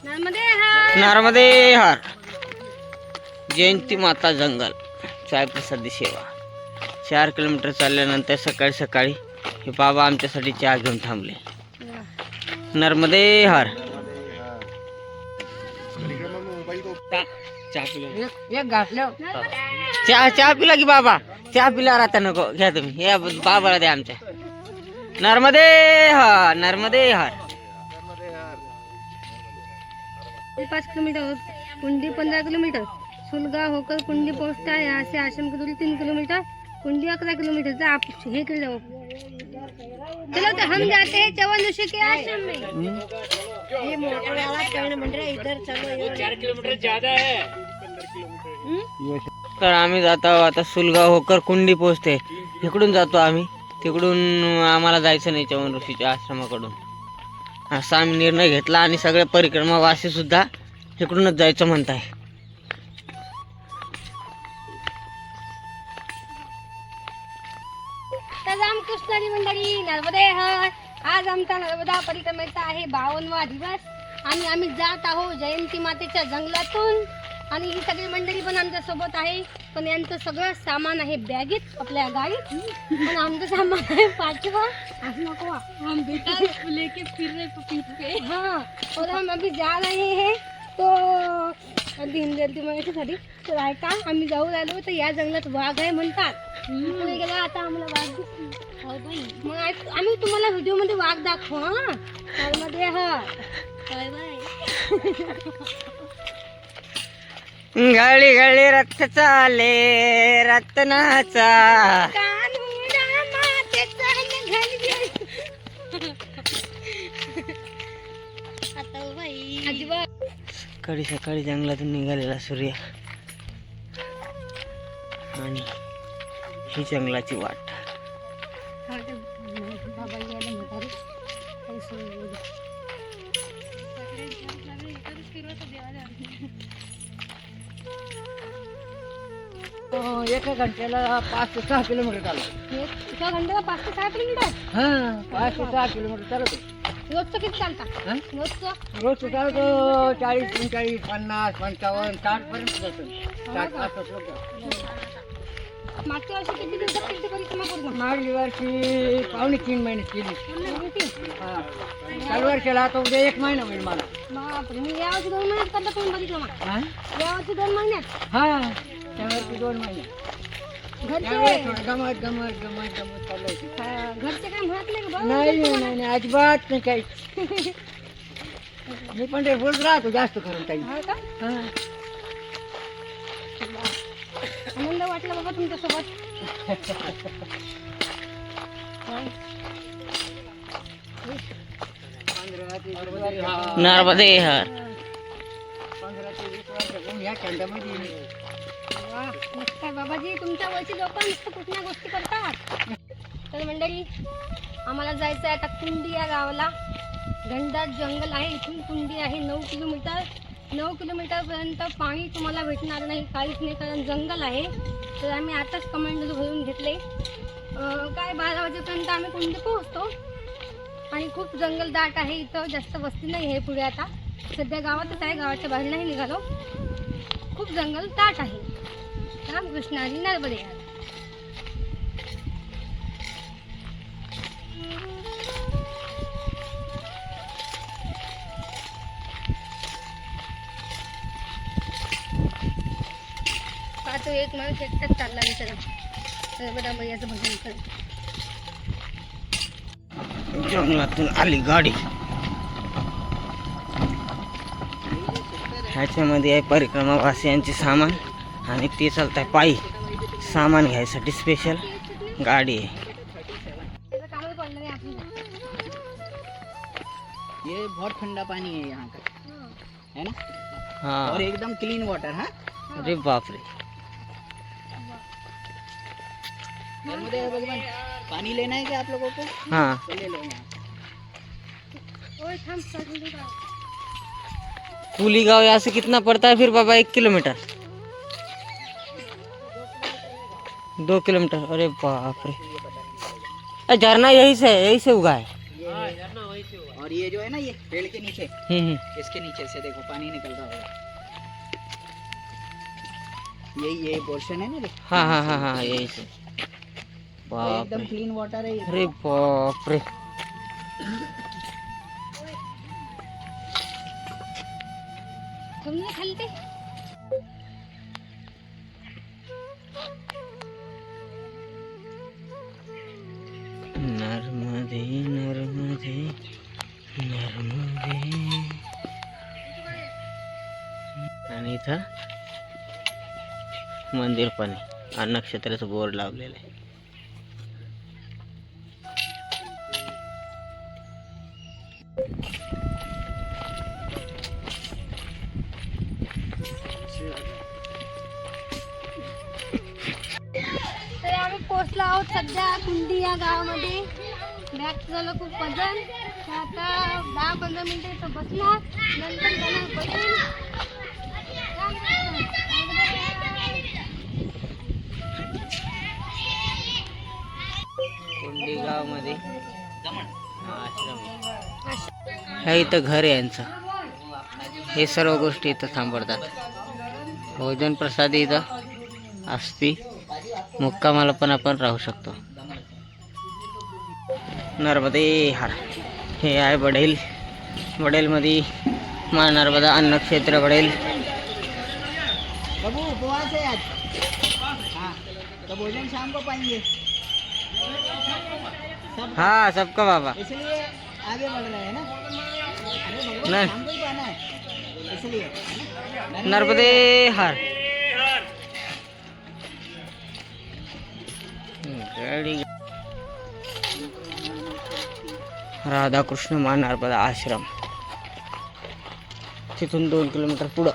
नर्मदे हर. जयंती माता जंगल चाय प्रसादी सेवा. 4 किलोमीटर चालल्यानंतर सकाळी सकाळी हे बाबा आमच्यासाठी चहा घेऊन थांबले. नर्मदे हर. चहा पिला की बाबा? चहा पिल्यावर आता नको घ्या तुम्ही, या बाबाला द्या आमच्या. नर्मदे हर. नर्मदे हर. 5 किलोमीटर कुंडी 15 किलोमीटर सुलगाव होकर कुंडी पोहोचता है. यहाँ से आश्रम की दूरी 3 किलोमीटर कुंडी 11 किलोमीटर. आप हे कर जाओ. चलो तो हम जाते हैं चवन ऋषि के आश्रम में. ये मोटर वाला कर्ण मंदिर इधर चलो. 4 किलोमीटर ज्यादा है. तर आम्ही जातो आता सुलगाव होकर कुंडी पोहोचते. इकडून जातो आम्ही, तिकडून आम्हाला जायचं नाही चवन ऋषीच्या आश्रमाकडून. असा आम्ही निर्णय घेतला आणि सगळे परिक्रमावासी सुद्धा इकडूनच जायचं म्हणताय. रामकृष्णारी मंडळी, नर्मदे हर. आज आमचा नर्मदा परिक्रमेचा आहे 52वा दिवस आणि आम्ही जात आहोत जयंती मातेच्या जंगलातून. आणि ही सगळी मंडळी पण आमच्या सोबत आहे, पण यांचं सगळं सामान आहे बॅगेत आपल्या गाडीत. पण आमचं सामान आहे पाठवा. आज नको हम बेटा लेके फिर रहे पीठ पे. हाँ, और हम अभी जा रहे हैं तो जयंती मातेसाठी. तर ऐका, आम्ही जाऊ राहिलो तर या जंगलात वाघ आहे म्हणतात. पुढे गेला आता आम्हाला वाघ दिसली. मग आम्ही तुम्हाला व्हिडिओ मध्ये वाघ दाखवू. हा, नर्मदे हर. Bye bye. गळी गळी रथ चाले रत्नाचा. सकाळी सकाळी जंगलातून निघालेला सूर्य आणि ही जंगलाची वाट. एका घंट्याला 5 ते 6 किलोमीटर चालतो. एका घंट्याला 5 ते 6 किलोमीटर. हा, 5 ते 6 किलोमीटर चालतो. रोजचं किती चालता? रोजचं रोज चालतो 40, 45, 50, 55, 60 पर्यंत जातो. 60 आसपास होतं. मागच्या वर्षी किती दिवसात किती परिक्रमा पूर्ण? मागली वर्षी पावणे 3 महिने केली. हा, चालू वर्षाला आता उद्या 1 महिना होईल मला. बापरे, मी या वर्षी 2 महिन्यात करता तुम्ही परिक्रमा? हा, या वर्षी 2 महिन्यात? हा, त्यावरती 2 महिने. घरचे गमत गमत गमत गमत चालू. घरचे काय म्हणत नाही का? नाही, अजिबात नाही काही. मी पंढरपूरच राहतो जास्त करून काही. हो का? हा, आनंद वाटला बाबा तुमच्यासोबत. नर्मदे हर. 15 ते 20 वर्षापासून या केंद्रामध्ये. वाह, मस्त आहे बाबाजी. तुमच्या वयची लोक नुसतं कुठल्या गोष्टी करतात. तर मंडळी, आम्हाला जायचं आहे आता कुंडी या गावाला. घनदाट जंगल आहे. इथून कुंडी आहे 9 किलोमीटर. 9 किलोमीटरपर्यंत पाणी तुम्हाला भेटणार नाही, काहीच नाही, कारण जंगल आहे. तर आम्ही आताच कमांडर भरून घेतले. काय 12 वाजेपर्यंत आम्ही कुंडी पोहोचतो. आणि खूप जंगल दाट आहे. इथं जास्त वस्ती नाही आहे पुढे. आता सध्या गावातच आहे, गावाच्या बाहेर नाही निघालो. खूप जंगल दाट आहे. रामकृष्ण हरी. नर्मदे हर. तो एक माणूस एकटाच चालला बिचारा नर्मदा मैयाचं भजन करत. जंगलातून आली गाडी. ह्याच्यामध्ये आहे परिक्रमावासियांचे सामान आणि ते चालत आहे पायी. सामान घ्यायसाठी स्पेशल गाडी आहे. ये बहुत ठंडा पानी है यहाँ का, है ना? हाँ, और एकदम क्लीन वाटर. हाँ, अरे बापरे. नर्मदे भगवान, पानी लेना है क्या आप लोगों को? हाँ, तो ले लो यहाँ. कुली गाँव यहाँ से कितना पड़ता है फिर बाबा? 1 किलोमीटर, 2 किलोमीटर. अरे बाप रे. झरना यही से उगा है. और ये जो है ना, ये पेड़ के नीचे, इसके नीचे से देखो पानी निकल रहा होगा, ये पोर्शन है ना, देखो। हाँ हाँ हाँ हाँ, यही से। तो बाप एकदम रे, क्लीन वाटर है ये। अरे बाप रे। तुमने खालते नर्मदे नर्मदे नर्मदे. आणि इथं मंदिर पण आहे आणि नक्षत्राचं बोर्ड लावलेलं आहे. तर आम्ही पोहोचलो आहोत सध्या कुंडी या गावामध्ये. बॅग झालं खूप वजन, तर आता 10-15 मिनिटं इथं बसणार, नंतर जाणार बैल. कुंडी गावामध्ये आश्रम आहे. हे इथं घर आहे यांचं. हे सर्व गोष्टी इथं थांबवतात. भोजन प्रसादी इथं असती. मुक्कामाला पण आपण राहू शकतो. नर्मदे हर. हे आहे बडेल. बडेलमध्ये माँ नर्मदा अन्न क्षेत्र बडेल. बाबू उपवास है आज। हाँ, तो भोजन शाम को पाएंगे। हाँ सबका बाबा. इसलिए आगे बढ़ रहे हैं ना। अरे भगवान नहीं. शाम को ही पाना है, इसलिए है ना? नर्मदे हर. गाडी. राधाकृष्ण माँ नर्मदा आश्रम. तिथून 2 किलोमीटर पुढं.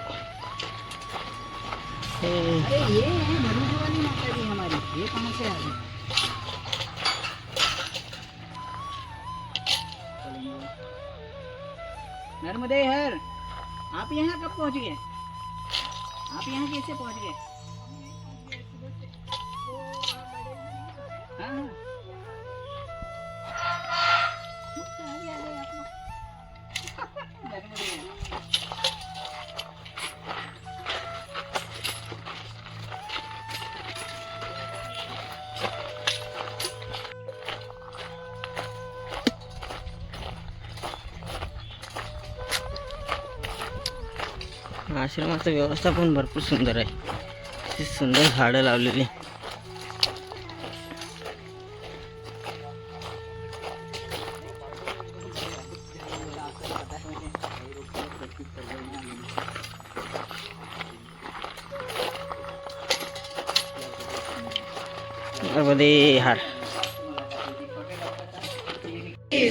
अरे ये है भरूच वाली माता जी हमारी, ये कहाँ से आ गई? नर्मदे हर, आप यहाँ कब पहुँच गए? आप यहाँ कैसे पहुँच गए? हाँ हाँ। मुझसे आगे आ गए आप लोग। नर्मदे हर। आश्रमाचं व्यवस्था पण भरपूर सुंदर आहे. अशी सुंदर झाडं लावलेली. नर्मदे हर.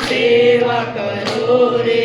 सेवा करो रे.